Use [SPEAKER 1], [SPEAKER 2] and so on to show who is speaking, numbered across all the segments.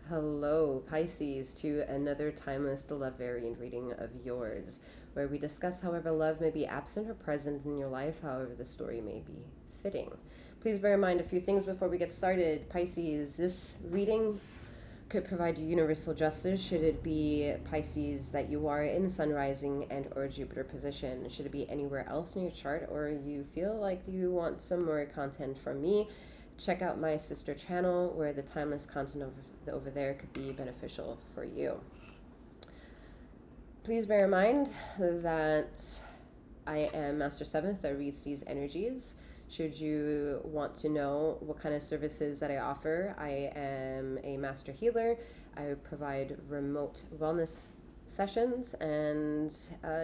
[SPEAKER 1] Hello, Pisces, to another timeless The Love Variant reading of yours, where we discuss however love may be absent or present in your life, however the story may be fitting. Please bear in mind a few things before we get started. Pisces, this reading could provide you universal justice should it be Pisces that you are in Sun rising and or Jupiter position. Should it be anywhere else in your chart or you feel like you want some more content from me, check out my sister channel where the timeless content over there could be beneficial for you. Please bear in mind that I am Master 7th that reads these energies. Should you want to know what kind of services that I offer, I am a master healer. I provide remote wellness sessions and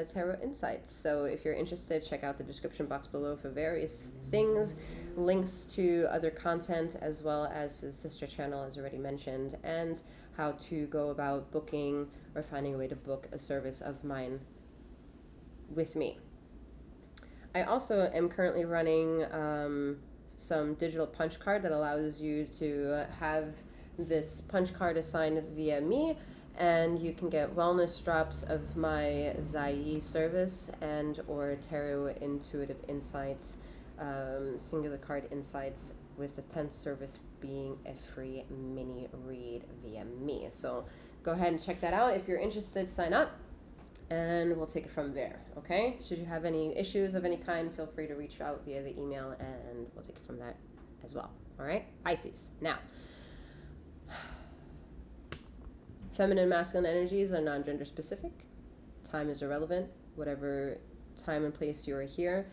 [SPEAKER 1] tarot insights. So if you're interested, check out the description box below for various things, links to other content, as well as the sister channel as already mentioned, and how to go about booking or finding a way to book a service of mine with me. I also am currently running some digital punch card that allows you to have this punch card assigned via me, and you can get wellness drops of my Zelle service and or tarot intuitive insights, singular card insights, with the 10th service being a free mini read via me. So go ahead and check that out. If you're interested, sign up. And we'll take it from there, okay? Should you have any issues of any kind, feel free to reach out via the email, and we'll take it from that as well, all right? Pisces. Now, feminine and masculine energies are non-gender specific. Time is irrelevant. Whatever time and place you are here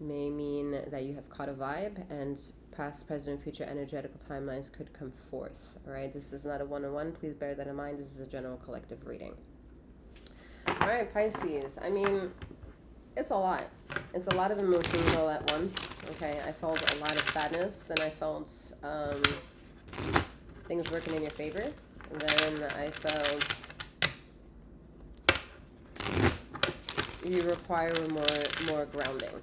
[SPEAKER 1] may mean that you have caught a vibe, and past, present, and future energetical timelines could come forth, all right? This is not a one-on-one. Please bear that in mind. This is a general collective reading. All right, Pisces. I mean, it's a lot. It's a lot of emotions all at once. Okay, I felt a lot of sadness. Then I felt things working in your favor. And then I felt you require more grounding.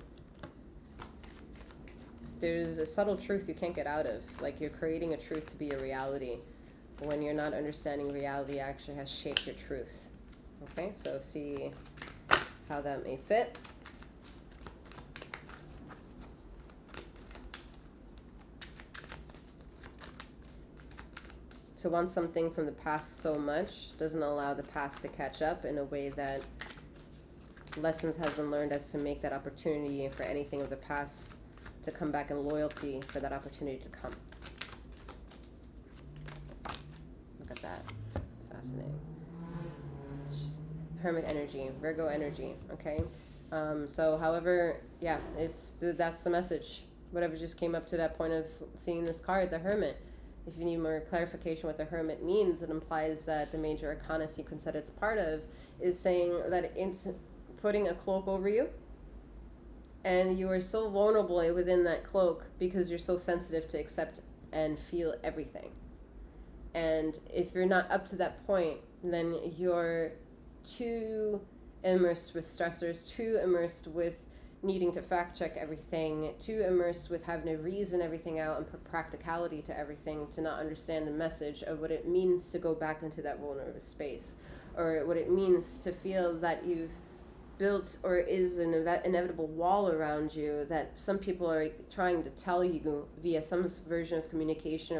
[SPEAKER 1] There's a subtle truth you can't get out of. Like you're creating a truth to be a reality. When you're not understanding reality actually has shaped your truth. Okay, so see how that may fit. To want something from the past so much doesn't allow the past to catch up in a way that lessons have been learned as to make that opportunity for anything of the past to come back in loyalty for that opportunity to come. Look at that. Fascinating. Hermit energy, Virgo energy, okay? So however, yeah, that's the message. Whatever just came up to that point of seeing this card, the Hermit. If you need more clarification what the Hermit means, it implies that the major arcana sequence that it's part of is saying that it's putting a cloak over you, and you are so vulnerable within that cloak because you're so sensitive to accept and feel everything. And if you're not up to that point, then you're too immersed with stressors, too immersed with needing to fact check everything, too immersed with having to reason everything out and put practicality to everything to not understand the message of what it means to go back into that vulnerable space, or what it means to feel that you've built or is an inevitable wall around you that some people are trying to tell you via some version of communication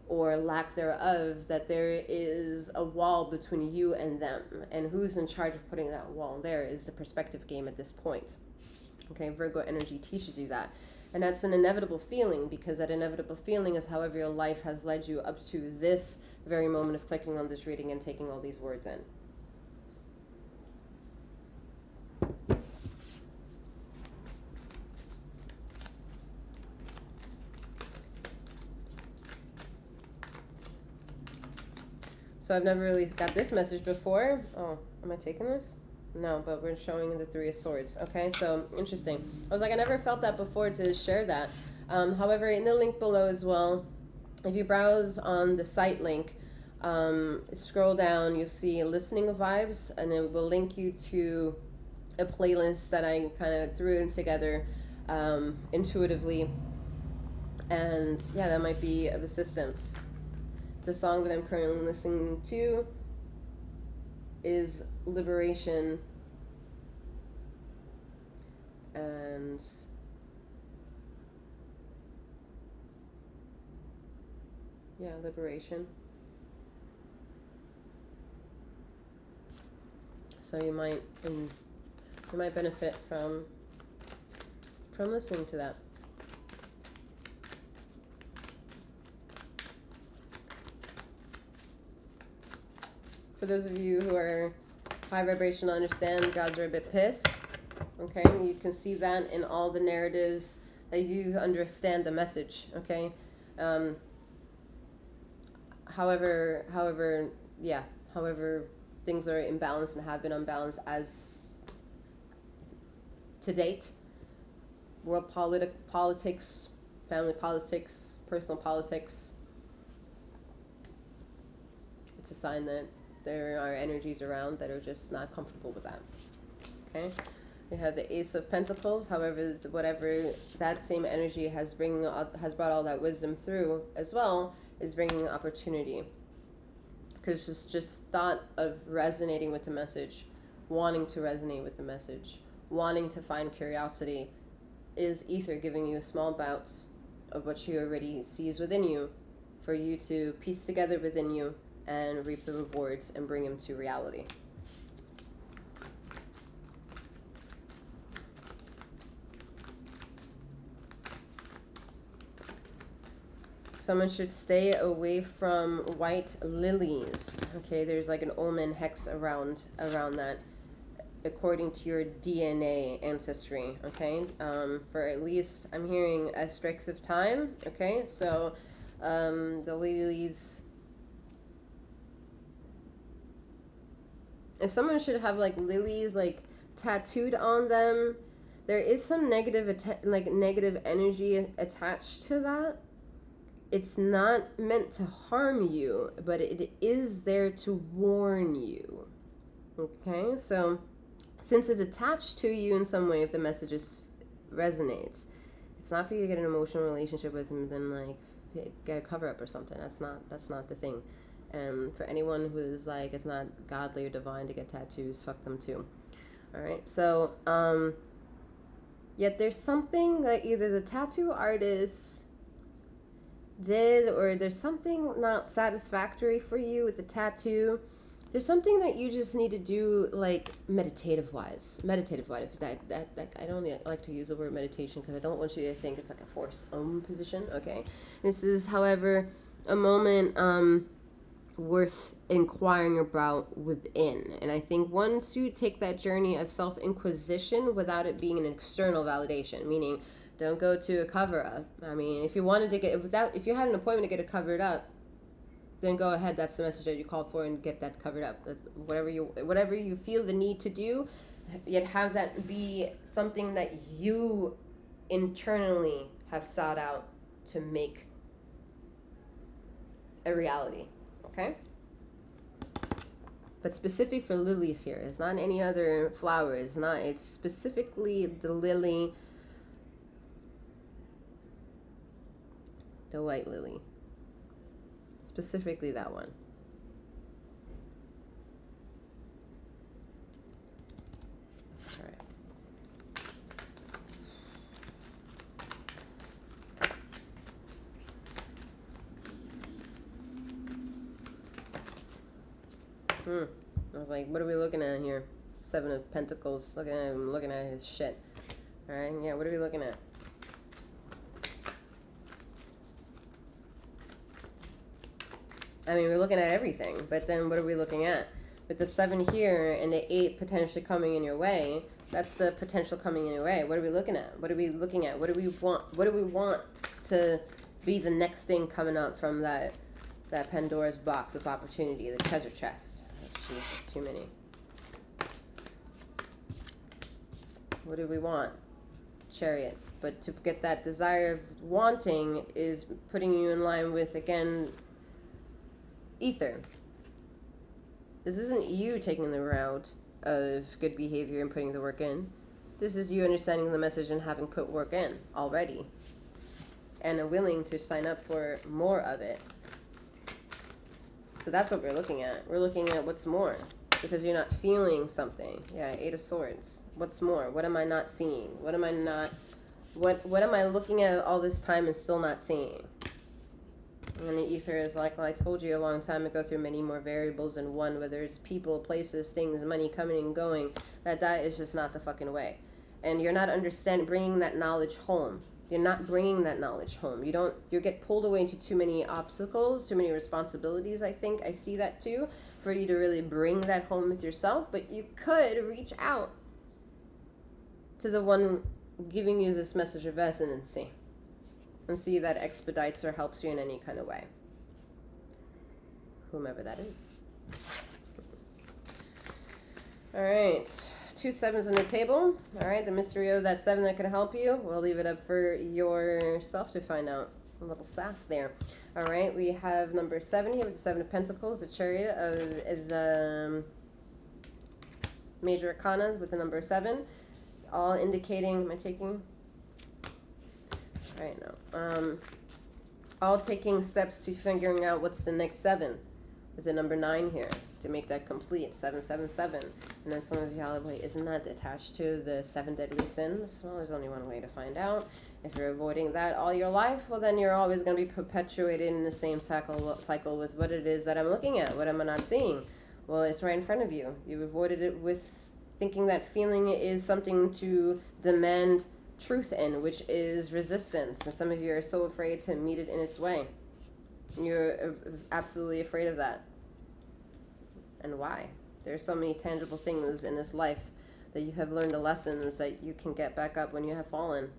[SPEAKER 1] or lack thereof, that there is a wall between you and them, and who's in charge of putting that wall there is the perspective game at this point. Okay, Virgo energy teaches you that, and that's an inevitable feeling, because that inevitable feeling is however your life has led you up to this very moment of clicking on this reading and taking all these words in. So I've never really got this message before. Oh, am I taking this? No, but we're showing the Three of Swords. Okay, so interesting. I was like, I never felt that before to share that. However, in the link below as well, if you browse on the site link, scroll down, you'll see listening vibes, and it will link you to a playlist that I kind of threw in together intuitively. And yeah, that might be of assistance. The song that I'm currently listening to is Liberation, and yeah, Liberation. So you might benefit from listening to that. For those of you who are high vibrational, understand gods are a bit pissed. Okay, you can see that in all the narratives that you understand the message. Okay, however things are imbalanced and have been unbalanced as to date, world politics, family politics, personal politics, it's a sign that there are energies around that are just not comfortable with that. Okay, we have the Ace of Pentacles. However, whatever that same energy has brought all that wisdom through as well, is bringing opportunity. Because just thought of resonating with the message, wanting to resonate with the message, wanting to find curiosity, is ether giving you small bouts of what she already sees within you, for you to piece together within you and reap the rewards and bring them to reality. Someone should stay away from white lilies. Okay, there's like an omen hex around that, according to your DNA ancestry. Okay, for at least I'm hearing a strikes of time. Okay, so the lilies. If someone should have like lilies like tattooed on them, there is some negative energy attached to that. It's not meant to harm you, but it is there to warn you. Okay, so since it's attached to you in some way, if the message resonates, it's not for you to get an emotional relationship with him, then like get a cover up or something. That's not the thing. And for anyone who is like, it's not godly or divine to get tattoos, fuck them too. All right, so yet there's something that either the tattoo artist did, or there's something not satisfactory for you with the tattoo. There's something that you just need to do, like meditative wise. I don't like to use the word meditation because I don't want you to think it's like a forced position. Okay, this is, however, a moment worth inquiring about within. And I think once you take that journey of self-inquisition without it being an external validation, meaning don't go to a cover-up. I mean, if you wanted to if you had an appointment to get it covered up, then go ahead. That's the message that you called for, and get that covered up. Whatever you feel the need to do, yet have that be something that you internally have sought out to make a reality. Okay? But specific for lilies here. It's not any other flower. It's specifically the lily, the white lily. Specifically that one. All right. I was like, what are we looking at here? Seven of Pentacles. Looking at his shit. All right. Yeah. What are we looking at? I mean, we're looking at everything, but then what are we looking at? With the 7 here and the 8 potentially coming in your way, that's the potential coming in your way. What are we looking at? What are we looking at? What do we want? What do we want to be the next thing coming up from that Pandora's box of opportunity, the treasure chest? Oh, Jesus, too many. What do we want? Chariot. But to get that desire of wanting is putting you in line with, again, ether. This isn't you taking the route of good behavior and putting the work in. This is you understanding the message and having put work in already, and are willing to sign up for more of it. So that's what we're looking at. We're looking at what's more, because you're not feeling something. Yeah, Eight of Swords. What's more? What am I not seeing? What am I not, what am I looking at all this time and still not seeing? And the ether is like, well, I told you a long time ago, through many more variables than one, whether it's people, places, things, money coming and going, that is just not the fucking way. And you're not bringing that knowledge home. You're not bringing that knowledge home. You get pulled away into too many obstacles, too many responsibilities, I think. I see that too, for you to really bring that home with yourself. But you could reach out to the one giving you this message of resonancy and see that expedites or helps you in any kind of way. Whomever that is. All right. 2 7s on the table. All right. The mystery of that 7 that can help you. We'll leave it up for yourself to find out. A little sass there. All right. We have number 7 here with the 7 of Pentacles, the Chariot of the major arcanas with the number 7. All indicating, am I taking? Right now, all taking steps to figuring out what's the next 7 with the number 9 here to make that complete. 777. And then some of y'all, wait, isn't that attached to the 7 deadly sins? Well, there's only one way to find out. If you're avoiding that all your life, well, then you're always going to be perpetuated in the same cycle with what it is that I'm looking at. What am I not seeing? Well, it's right in front of you. You've avoided it with thinking that feeling is something to demand truth in, which is resistance. And some of you are so afraid to meet it in its way. You're absolutely afraid of that. And why? There's so many tangible things in this life that you have learned the lessons that you can get back up when you have fallen.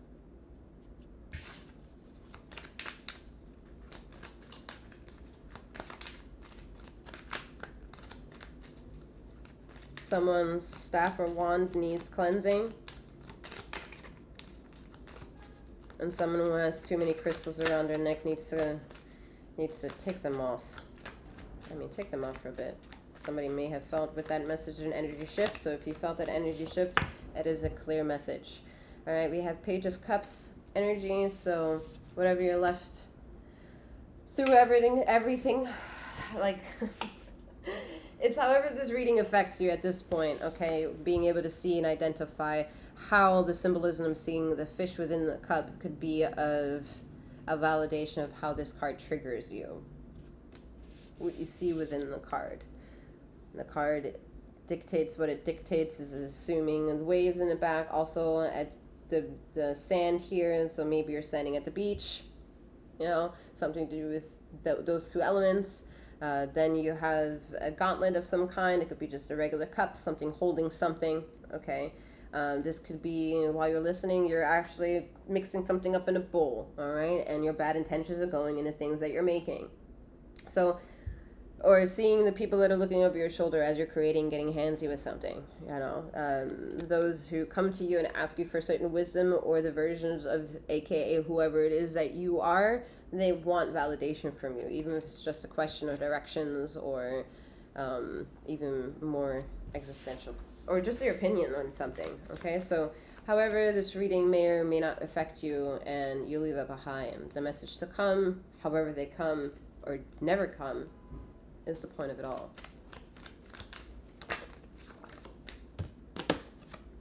[SPEAKER 1] Someone's staff or wand needs cleansing. And someone who has too many crystals around their neck needs to take them off. I mean, take them off for a bit. Somebody may have felt with that message an energy shift. So if you felt that energy shift, it is a clear message. All right, we have Page of Cups energy. So whatever you're left through everything, like it's however this reading affects you at this point. Okay, being able to see and identify how the symbolism of seeing the fish within the cup could be of a validation of how this card triggers you. What you see within the card. The card dictates what it dictates, is assuming the waves in the back, also at the sand here, and so maybe you're standing at the beach, you know, something to do with those 2 elements. Then you have a gauntlet of some kind. It could be just a regular cup, something holding something, okay? This could be, while you're listening, you're actually mixing something up in a bowl, all right? And your bad intentions are going into things that you're making. So, or seeing the people that are looking over your shoulder as you're creating, getting handsy with something, you know? Those who come to you and ask you for certain wisdom, or the versions of AKA whoever it is that you are, they want validation from you, even if it's just a question of directions, or even more existential, or just your opinion on something, okay? So however this reading may or may not affect you, and you leave it behind, the message to come, however they come or never come, is the point of it all.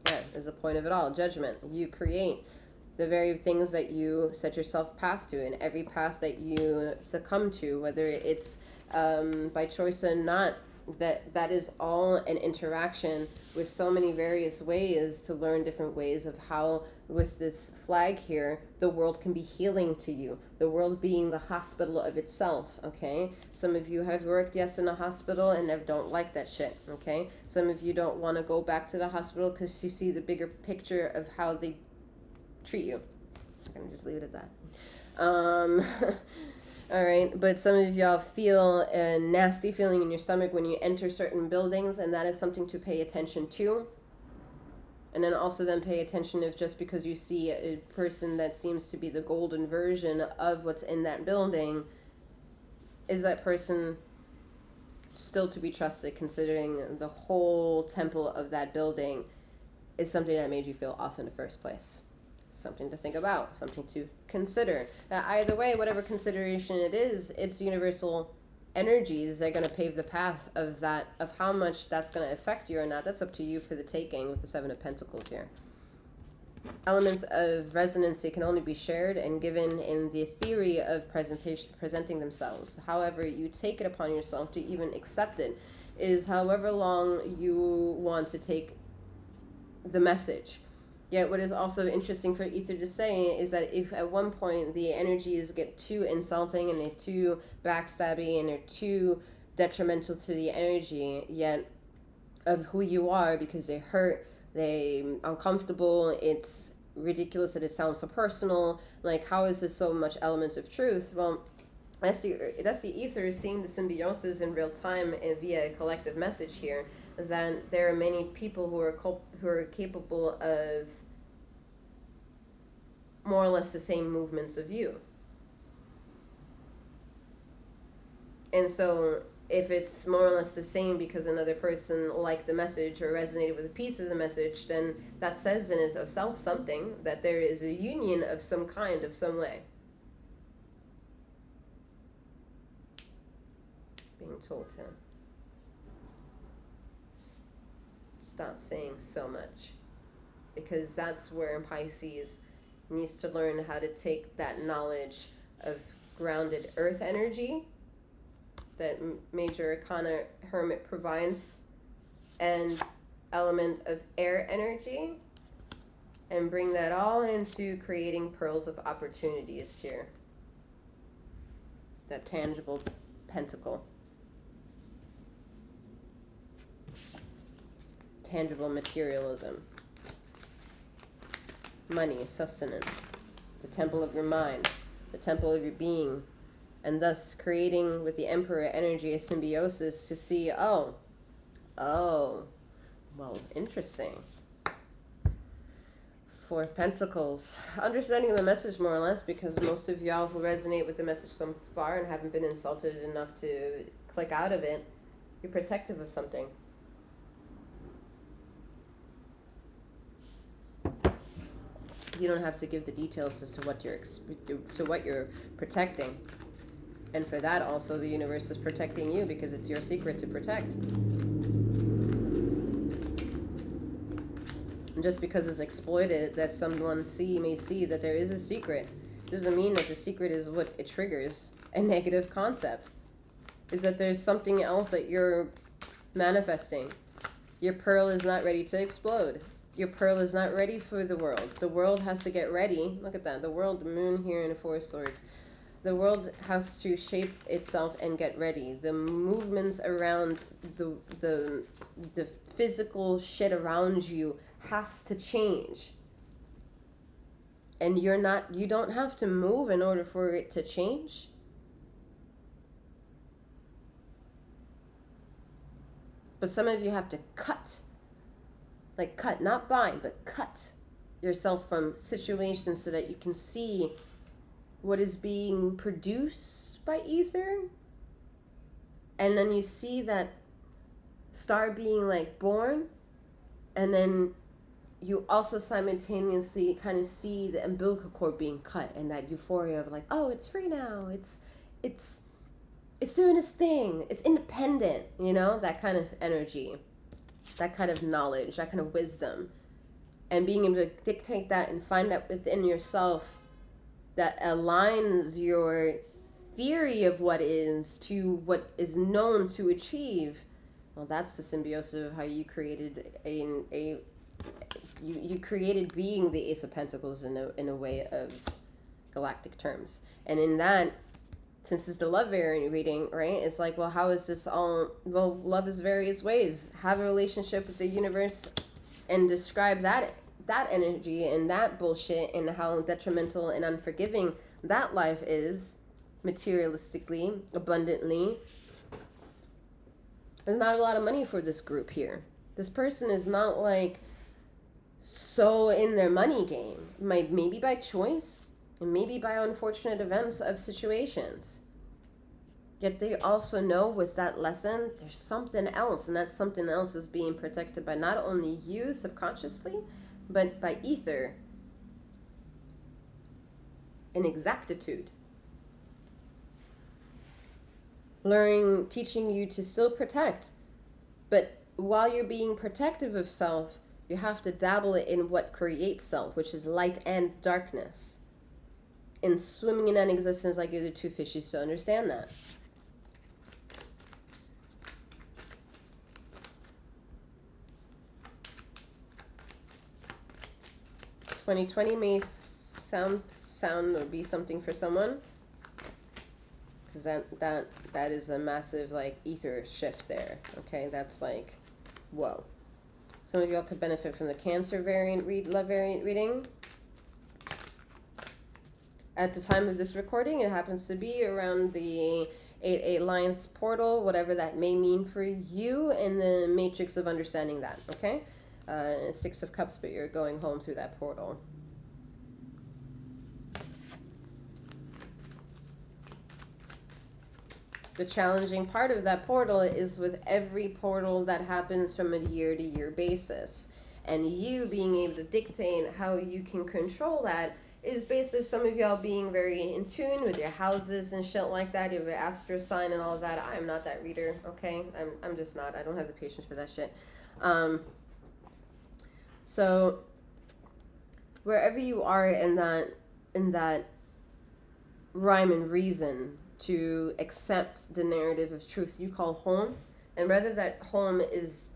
[SPEAKER 1] Yeah, is the point of it all. Judgment. You create the very things that you set yourself path to, and every path that you succumb to, whether it's by choice or not, that is all an interaction with so many various ways to learn different ways of how, with this flag here, the world can be healing to you, the world being the hospital of itself, okay? Some of you have worked, yes, in a hospital and don't like that shit, okay? Some of you don't want to go back to the hospital because you see the bigger picture of how they treat you. I'm gonna just leave it at that. All right, but some of y'all feel a nasty feeling in your stomach when you enter certain buildings, and that is something to pay attention to. And then also then pay attention if just because you see a person that seems to be the golden version of what's in that building, is that person still to be trusted, considering the whole temple of that building is something that made you feel off in the first place. Something to think about, something to consider. Either way, whatever consideration it is, it's universal energies that are going to pave the path of that, of how much that's going to affect you or not. That's up to you for the taking with the Seven of Pentacles here. Elements of resonancy can only be shared and given in the theory of presenting themselves. However, you take it upon yourself to even accept it is however long you want to take the message. Yet what is also interesting for Ether to say is that if at one point the energies get too insulting and they're too backstabby and they're too detrimental to the energy yet of who you are, because they hurt, they uncomfortable, it's ridiculous that it sounds so personal, like how is this so much elements of truth? Well, that's the Ether seeing the symbiosis in real time and via a collective message here, that there are many people who are capable of more or less the same movements of you. And so if it's more or less the same because another person liked the message or resonated with a piece of the message, then that says in itself something, that there is a union of some kind, of some way. Being told to stop saying so much, because that's where Pisces needs to learn how to take that knowledge of grounded earth energy that Major Arcana Hermit provides and element of air energy and bring that all into creating pearls of opportunities here. That tangible pentacle. Tangible materialism. Money, sustenance, the temple of your mind, the temple of your being, and thus creating with the Emperor energy a symbiosis to see, oh, well, interesting. Four of Pentacles, understanding the message more or less, because most of y'all who resonate with the message so far and haven't been insulted enough to click out of it, you're protective of something. You don't have to give the details as to what you're protecting. And for that also the universe is protecting you, because it's your secret to protect. And just because it's exploited, that someone may see that there is a secret, doesn't mean that the secret is what it triggers a negative concept. Is that there's something else that you're manifesting. Your pearl is not ready to explode. Your pearl is not ready for the world. The world has to get ready. Look at that. The world, the moon here in the Four of Swords. The world has to shape itself and get ready. The movements around the physical shit around you has to change. And you don't have to move in order for it to change. But some of you have to cut. Like cut, not bind, but cut yourself from situations so that you can see what is being produced by ether. And then you see that star being like born, and then you also simultaneously kind of see the umbilical cord being cut, and that euphoria of like, oh, it's free now, it's doing its thing, it's independent, you know, that kind of energy, that kind of knowledge, that kind of wisdom, and being able to dictate that and find that within yourself that aligns your theory of what is to what is known to achieve. Well, that's the symbiosis of how you created you created being the Ace of Pentacles in a way of galactic terms. And in that, since it's the love variant reading, right, it's like, well, how is this all? Well, love is various ways. Have a relationship with the universe and describe that energy and that bullshit and how detrimental and unforgiving that life is, materialistically, abundantly. There's not a lot of money for this group here. This person is not like so in their money game. Maybe by choice and maybe by unfortunate events of situations. Yet they also know with that lesson, there's something else, and that something else is being protected by not only you subconsciously, but by ether and exactitude. teaching you to still protect. But while you're being protective of self, you have to dabble in what creates self, which is light and darkness. And swimming in that existence like you're the two fishes to understand that. "2020 may sound or be something for someone, because that is a massive like ether shift there. Okay, that's like, whoa. Some of y'all could benefit from the Cancer love variant reading. At the time of this recording, it happens to be around the 8 Lions portal, whatever that may mean for you in the matrix of understanding that, okay? 6 of Cups, but you're going home through that portal. The challenging part of that portal is with every portal that happens from a year-to-year basis. And you being able to dictate how you can control that is based on some of y'all being very in tune with your houses and shit like that. You have your astro sign and all of that. I'm not that reader, okay? I'm just not. I don't have the patience for that shit. So wherever you are in that rhyme and reason to accept the narrative of truth you call home, and whether that home is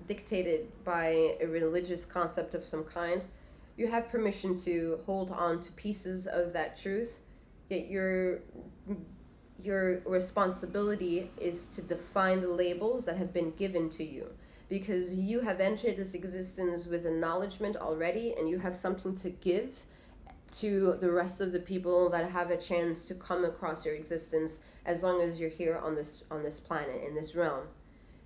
[SPEAKER 1] dictated by a religious concept of some kind, you have permission to hold on to pieces of that truth. Yet your responsibility is to define the labels that have been given to you, because you have entered this existence with acknowledgement already, and you have something to give to the rest of the people that have a chance to come across your existence as long as you're here on this planet, in this realm.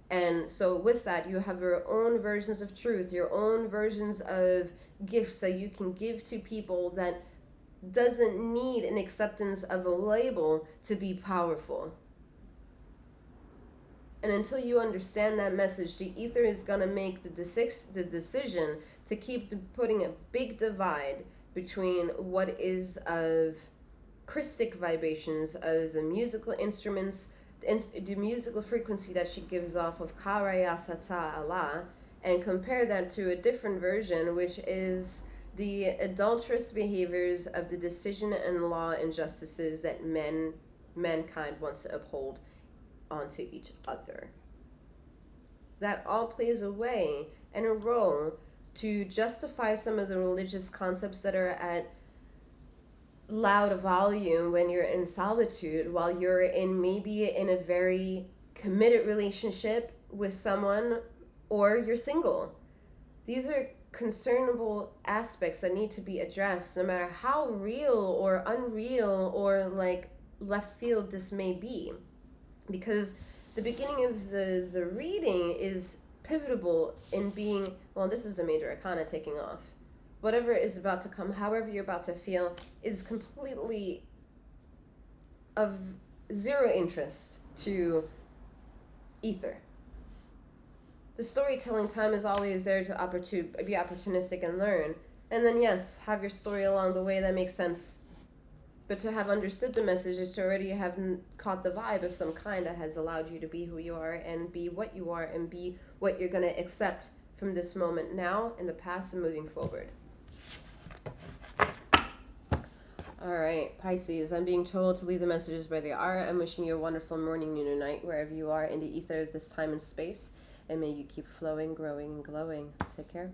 [SPEAKER 1] And so with that, you have your own versions of truth, your own versions of gifts that you can give to people that doesn't need an acceptance of a label to be powerful. And until you understand that message, the ether is going to make the decision to keep putting a big divide between what is of Christic vibrations of the musical instruments, the musical frequency that she gives off of Karaya Sata Allah, and compare that to a different version, which is the adulterous behaviors of the decision and law injustices that mankind wants to uphold onto each other. That all plays a way and a role to justify some of the religious concepts that are at loud volume when you're in solitude, while you're maybe in a very committed relationship with someone, or you're single. These are concernable aspects that need to be addressed, no matter how real or unreal or like left field this may be, because the beginning of the reading is pivotal in being, well, this is the major arcana taking off. Whatever is about to come, however you're about to feel, is completely of zero interest to ether. The storytelling time is always there to be opportunistic and learn. And then, yes, have your story along the way that makes sense. But to have understood the message is to already have caught the vibe of some kind that has allowed you to be who you are and be what you are and be what you're going to accept from this moment now, in the past, and moving forward. All right, Pisces, I'm being told to leave the messages where they are. I'm wishing you a wonderful morning, noon, or night, wherever you are in the ether of this time and space. And may you keep flowing, growing, and glowing. Take care.